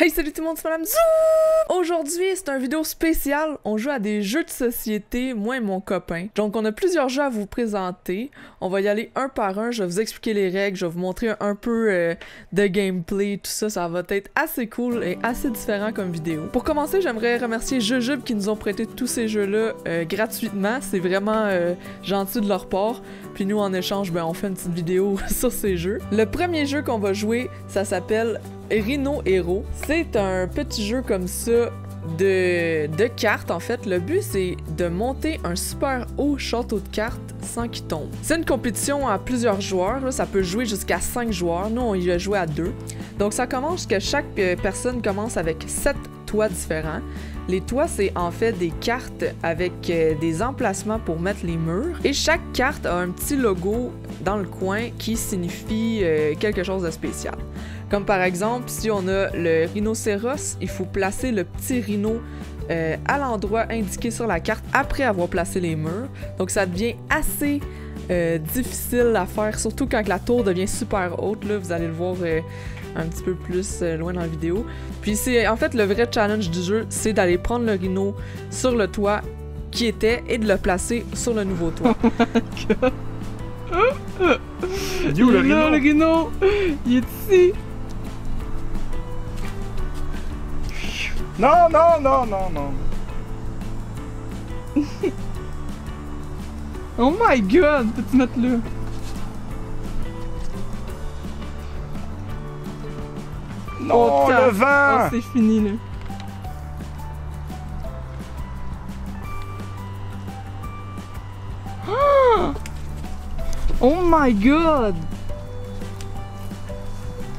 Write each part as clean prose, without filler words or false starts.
Hey, salut tout le monde, c'est Madame Zou! Aujourd'hui, c'est une vidéo spéciale. On joue à des jeux de société, moi et mon copain. Donc, on a plusieurs jeux à vous présenter. On va y aller un par un. Je vais vous expliquer les règles. Je vais vous montrer un peu de gameplay, tout ça. Ça va être assez cool et assez différent comme vidéo. Pour commencer, j'aimerais remercier Jujube qui nous ont prêté tous ces jeux-là gratuitement. C'est vraiment gentil de leur part. Puis nous, en échange, ben, on fait une petite vidéo sur ces jeux. Le premier jeu qu'on va jouer, ça s'appelle Rhino Hero. C'est un petit jeu comme ça de cartes en fait. Le but c'est de monter un super haut château de cartes sans qu'il tombe. C'est une compétition à plusieurs joueurs, là, ça peut jouer jusqu'à 5 joueurs. Nous on y a joué à 2. Donc ça commence que chaque personne commence avec 7 toits différents. Les toits, c'est en fait des cartes avec des emplacements pour mettre les murs. Et chaque carte a un petit logo dans le coin qui signifie quelque chose de spécial. Comme par exemple, si on a le rhinocéros, il faut placer le petit rhino à l'endroit indiqué sur la carte après avoir placé les murs. Donc ça devient assez difficile à faire, surtout quand la tour devient super haute. Là, vous allez le voir un petit peu plus loin dans la vidéo. Puis c'est en fait le vrai challenge du jeu, c'est d'aller prendre le rhino sur le toit qui était et de le placer sur le nouveau toit. Il est où le rhino? Là, le rhino! Il est ici! Non, non, non, non, non. Oh my god! Peux-tu mettre là? Non, le vent! Oh, c'est fini là. Oh my god!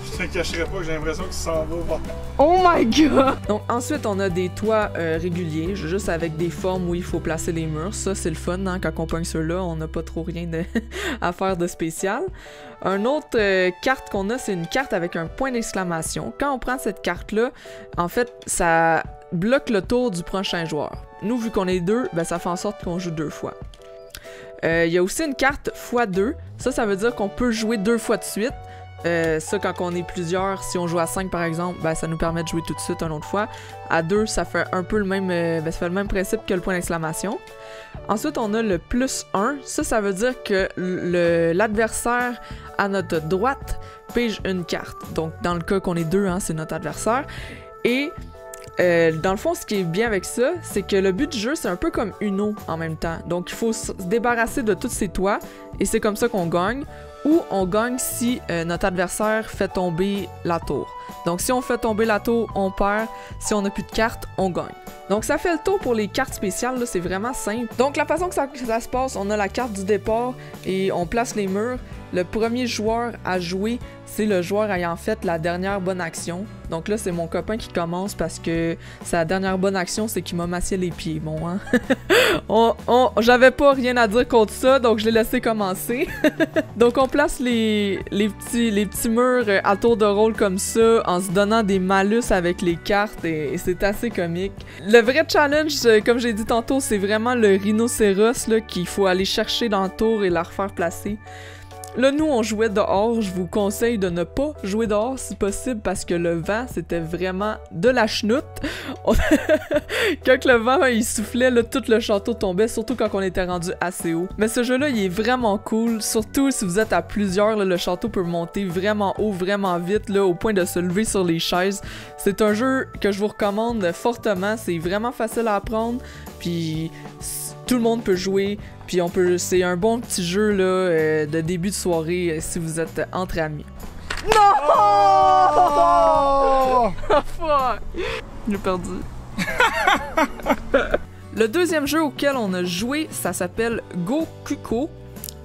Je te cacherai pas que j'ai l'impression qu'il s'en va. Oh my god! Donc ensuite on a des toits réguliers, juste avec des formes où il faut placer les murs. Ça c'est le fun, hein? Quand on pogne ceux-là, on n'a pas trop rien à faire de spécial. Un autre carte qu'on a, c'est une carte avec un point d'exclamation. Quand on prend cette carte-là, en fait, ça bloque le tour du prochain joueur. Nous, vu qu'on est deux, ben, ça fait en sorte qu'on joue 2 fois. Il y a aussi une carte x2. Ça veut dire qu'on peut jouer 2 fois de suite. Ça, quand on est plusieurs, si on joue à 5 par exemple, ben, ça nous permet de jouer tout de suite une autre fois. À 2, ça fait un peu le même, ça fait le même principe que le point d'exclamation. Ensuite, on a le plus 1. Ça veut dire que l'adversaire à notre droite pige une carte. Donc, dans le cas qu'on est 2, hein, c'est notre adversaire. Et dans le fond, ce qui est bien avec ça, c'est que le but du jeu, c'est un peu comme Uno en même temps. Donc, il faut se débarrasser de tous ces toits et c'est comme ça qu'on gagne. Ou on gagne si notre adversaire fait tomber la tour. Donc si on fait tomber la tour, on perd. Si on n'a plus de cartes, on gagne. Donc ça fait le tour pour les cartes spéciales, c'est vraiment simple. Donc la façon que ça se passe, on a la carte du départ et on place les murs. Le premier joueur à jouer, c'est le joueur ayant fait la dernière bonne action. Donc là, c'est mon copain qui commence parce que sa dernière bonne action, c'est qu'il m'a massé les pieds. Bon, hein? J'avais pas rien à dire contre ça, donc je l'ai laissé commencer. Donc on place les petits murs à tour de rôle comme ça, en se donnant des malus avec les cartes, et c'est assez comique. Le vrai challenge, comme j'ai dit tantôt, c'est vraiment le rhinocéros là, qu'il faut aller chercher dans le tour et la refaire placer. Là, nous, on jouait dehors. Je vous conseille de ne pas jouer dehors si possible parce que le vent, c'était vraiment de la chenoute. Quand le vent, il soufflait, là, tout le château tombait, surtout quand on était rendu assez haut. Mais ce jeu-là, il est vraiment cool. Surtout si vous êtes à plusieurs, là, le château peut monter vraiment haut, vraiment vite, là, au point de se lever sur les chaises. C'est un jeu que je vous recommande fortement. C'est vraiment facile à apprendre. Puis tout le monde peut jouer. Puis c'est un bon petit jeu là, de début de soirée si vous êtes entre amis. Non! Oh! Fuck! J'ai perdu. Le deuxième jeu auquel on a joué, ça s'appelle Go Cuco.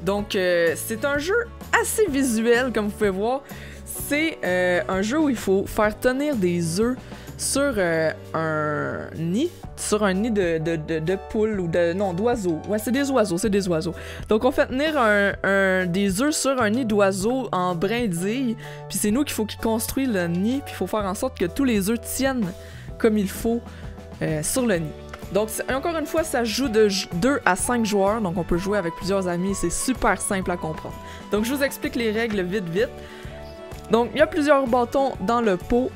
Donc c'est un jeu assez visuel comme vous pouvez voir. C'est un jeu où il faut faire tenir des œufs sur un nid. Sur un nid de poules ou d'oiseaux. Ouais, c'est des oiseaux. Donc on fait tenir des œufs sur un nid d'oiseaux en brindilles. Puis c'est nous qu'il faut qu'ils construisent le nid. Puis il faut faire en sorte que tous les œufs tiennent comme il faut sur le nid. Donc encore une fois, ça joue de 2 à 5 joueurs. Donc on peut jouer avec plusieurs amis. C'est super simple à comprendre. Donc je vous explique les règles vite. Donc, il y a plusieurs bâtons dans le pot.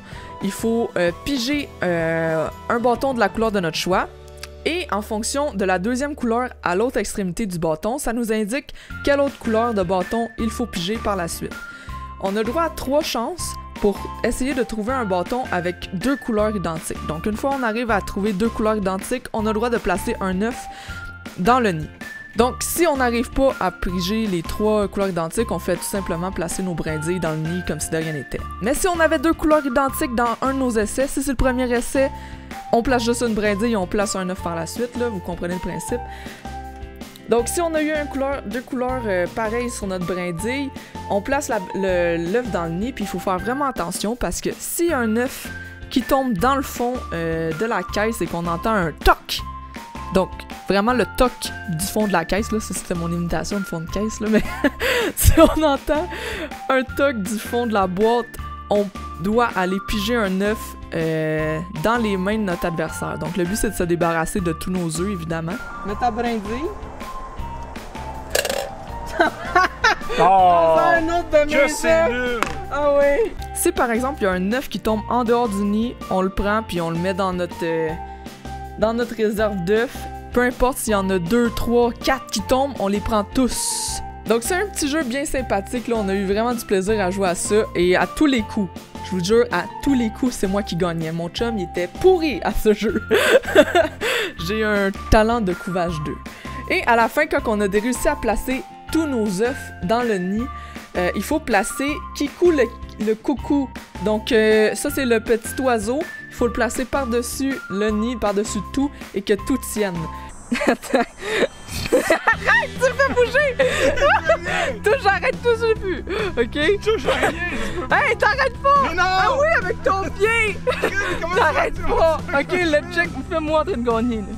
Il faut piger un bâton de la couleur de notre choix. Et en fonction de la deuxième couleur à l'autre extrémité du bâton, ça nous indique quelle autre couleur de bâton il faut piger par la suite. On a droit à 3 chances pour essayer de trouver un bâton avec 2 couleurs identiques. Donc une fois on arrive à trouver 2 couleurs identiques, on a le droit de placer un œuf dans le nid. Donc si on n'arrive pas à piger les 3 couleurs identiques, on fait tout simplement placer nos brindilles dans le nid comme si de rien n'était. Mais si on avait 2 couleurs identiques dans un de nos essais, si c'est le premier essai, on place juste une brindille et on place un œuf par la suite, là, vous comprenez le principe. Donc si on a eu deux couleurs pareilles sur notre brindille, on place l'œuf dans le nid, puis il faut faire vraiment attention parce que s'il y a un œuf qui tombe dans le fond de la caisse et qu'on entend un toc, donc vraiment le toc du fond de la caisse, là, ça c'était mon imitation de fond de caisse, là, mais si on entend un toc du fond de la boîte, on doit aller piger un œuf dans les mains de notre adversaire. Donc le but c'est de se débarrasser de tous nos œufs évidemment. Mets ta brindille. Oh! Un autre de Que c'est nul! Ah oui! Si par exemple il y a un œuf qui tombe en dehors du nid, on le prend puis on le met dans notre réserve d'œufs. Peu importe s'il y en a 2, 3, 4 qui tombent, on les prend tous. Donc c'est un petit jeu bien sympathique, là. On a eu vraiment du plaisir à jouer à ça et à tous les coups. Je vous jure, à tous les coups, c'est moi qui gagnais. Mon chum, il était pourri à ce jeu. J'ai un talent de couvage 2. Et à la fin, quand on a réussi à placer tous nos œufs dans le nid, il faut placer Kikou le coucou. Donc ça, c'est le petit oiseau. Il faut le placer par-dessus le nid, par-dessus tout, et que tout tienne. Attends. Arrête, tu me fais bouger! Touche, j'arrête tout de suite, ok? Touche à rien! Hey, t'arrêtes pas! Mais non! Ah oui, avec ton pied! T'arrêtes pas! Ok, le check, fais-moi en train de gagner, là.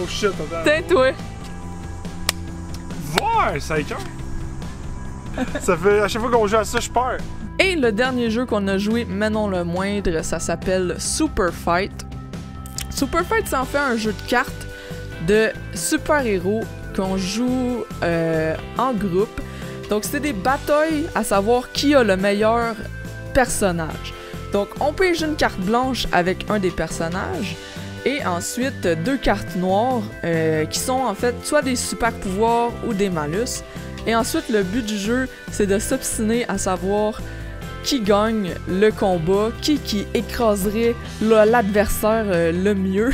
Oh shit, attends. Tais-toi! Voir, ça écoeure! Ça fait, à chaque fois qu'on joue à ça, je perds. Et le dernier jeu qu'on a joué, mais non le moindre, ça s'appelle Super Fight. Super Fight, c'est en fait un jeu de cartes de super-héros qu'on joue en groupe. Donc c'est des batailles à savoir qui a le meilleur personnage. Donc on pige une carte blanche avec un des personnages et ensuite 2 cartes noires qui sont en fait soit des super-pouvoirs ou des malus. Et ensuite le but du jeu c'est de s'obstiner à savoir qui gagne le combat, qui écraserait l'adversaire le mieux.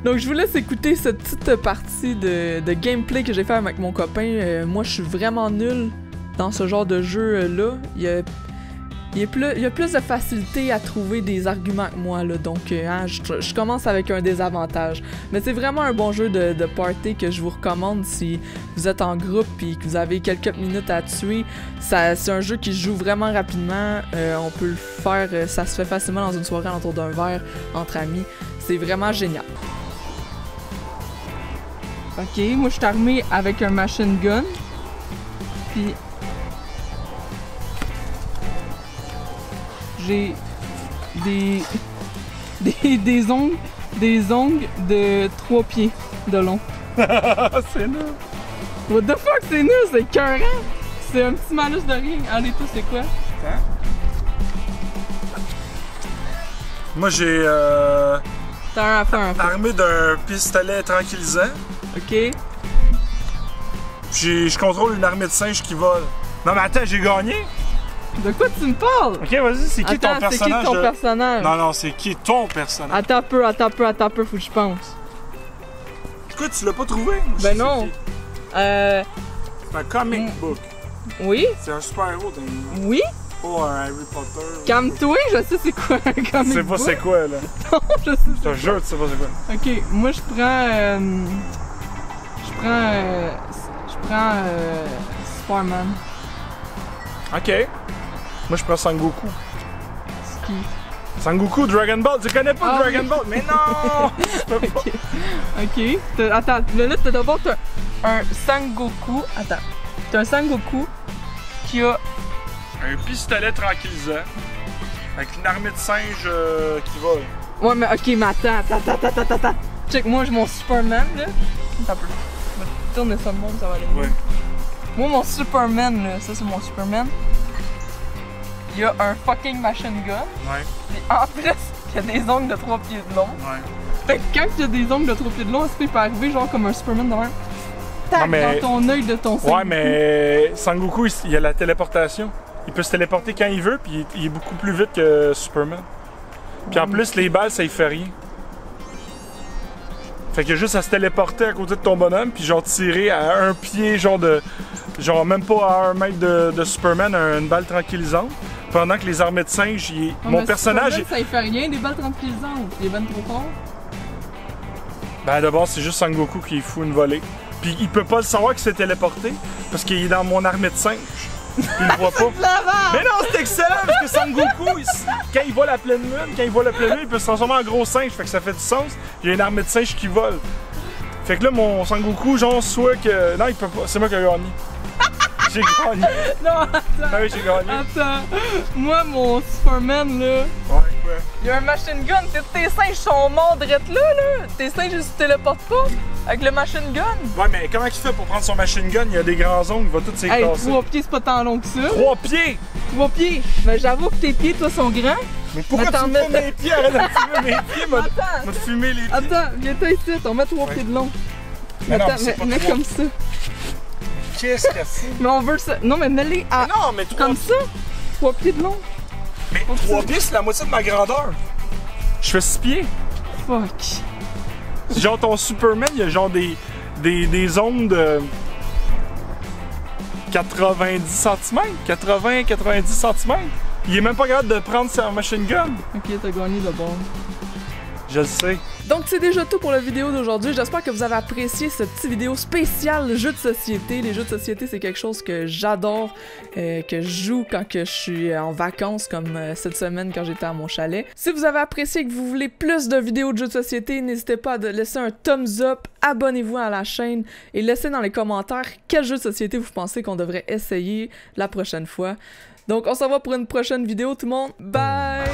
Donc je vous laisse écouter cette petite partie de gameplay que j'ai fait avec mon copain. Moi je suis vraiment nul dans ce genre de jeu-là. Il y a plus de facilité à trouver des arguments que moi, là. Donc je commence avec un désavantage. Mais c'est vraiment un bon jeu de party que je vous recommande si vous êtes en groupe et que vous avez quelques minutes à tuer. C'est un jeu qui se joue vraiment rapidement. On peut le faire, ça se fait facilement dans une soirée autour d'un verre entre amis. C'est vraiment génial. Ok, moi je suis armé avec un machine gun. Puis j'ai des ongles de 3 pieds de long. C'est nul! What the fuck, c'est nul, c'est écœurant! C'est un petit malus de rien. Allez, toi, c'est quoi? Hein? Moi j'ai T'as un affaire un peu. armé d'un pistolet tranquillisant. Ok. Je contrôle une armée de singes qui vole. Non mais attends, j'ai gagné! De quoi tu me parles? Ok, vas-y, c'est qui ton personnage? C'est qui ton personnage? Non, non, c'est qui ton personnage? Attends un peu, faut que je pense. Quoi, tu l'as pas trouvé? Ben non. C'est un comic book. Oui? C'est un super-héros, t'as une... Oui? Oh, un Harry Potter. Calme-toi, je sais c'est quoi un comic book. Tu sais pas c'est quoi, là? Non, je sais. Je te jure, tu sais pas c'est quoi. Ok, moi je prends Superman. Ok. Moi, je prends Sangoku. C'est qui? Sangoku, Dragon Ball. Tu connais pas Ah, Dragon oui. Ball? Mais non! Tu peux pas. Ok. Attends, là, t'as d'abord un Sangoku. Attends. T'as un Sangoku qui a... Un pistolet tranquillisant. Avec une armée de singes qui vole. Ouais, mais ok, mais attends. Check, moi, j'ai mon Superman, là. Attends un peu. Je vais tourner ça de monde, ça va aller mieux. Ouais. Moi, mon Superman, là, ça, c'est mon Superman. il y a un fucking machine gun. Ouais. Et en plus, il y a des ongles de 3 pieds de long. Ouais. Fait que quand il y a des ongles de 3 pieds de long, est-ce qu'il peut arriver genre comme un Superman dans un... Tac, mais... dans ton œil de ton Sangoku. Ouais, mais Sangoku, il a la téléportation. Il peut se téléporter quand il veut, puis il est beaucoup plus vite que Superman. Puis en plus, les balles, ça y fait rien. Fait qu'il y a juste à se téléporter à côté de ton bonhomme, puis genre tirer à un pied, genre même pas à 1 mètre de Superman, une balle tranquillisante. Pendant que les armées de singes, mon personnage. Superman, ça y fait rien, des balles tranquillisantes. Il est ben trop fort. Ben d'abord, c'est juste Sangoku qui fout une volée. Puis il peut pas le savoir qu'il s'est téléporté, parce qu'il est dans mon armée de singes. Il le voit pas. Mais non, c'est excellent parce que Sangoku, quand il voit la pleine lune, il peut se transformer en gros singe, fait que ça fait du sens. Il y a une armée de singes qui vole. Fait que là, mon Sangoku, genre, soit que. Non, il peut pas. C'est moi qui ai gagné. J'ai gagné. Non, attends. Ah oui, j'ai gagné. Attends. Moi, mon Superman, là. Ouais, quoi? Il y a un machine gun. Tes singes sont morts drette là. Tes singes, ils se téléportent pas avec le machine gun. Ouais, mais comment il fait pour prendre son machine gun? Il y a des grands ongles, il va tout s'écraser. Hey, 3 pieds, c'est pas tant long que ça. 3 pieds! 3 pieds. Mais j'avoue que tes pieds, toi, sont grands. Mais pourquoi tu me fumes mes pieds? Arrête de me fumer mes pieds, m'a fumé les pieds. Attends, viens-toi ici, on met 3 pieds de long. Mais non, attends, c'est mets pas comme ça. Qu'est-ce qu'elle fout? Mais on veut ça. Non, mais mets-les à. Mais non, mais 3 comme ça. 3 pieds de long. Mais 3 pieds, c'est la moitié de ma grandeur. Je fais 6 pieds. Fuck. Genre ton Superman, il y a genre des ondes de 90 cm, 80-90 cm. Il est même pas capable de prendre sa machine gun. Ok, t'as gagné le bon. Je le sais. Donc c'est déjà tout pour la vidéo d'aujourd'hui. J'espère que vous avez apprécié cette petite vidéo spéciale jeux de société. Les jeux de société, c'est quelque chose que j'adore, que je joue quand que je suis en vacances, comme cette semaine quand j'étais à mon chalet. Si vous avez apprécié et que vous voulez plus de vidéos de jeux de société, n'hésitez pas à laisser un thumbs up, abonnez-vous à la chaîne et laissez dans les commentaires quel jeu de société vous pensez qu'on devrait essayer la prochaine fois. Donc on se revoit pour une prochaine vidéo tout le monde. Bye!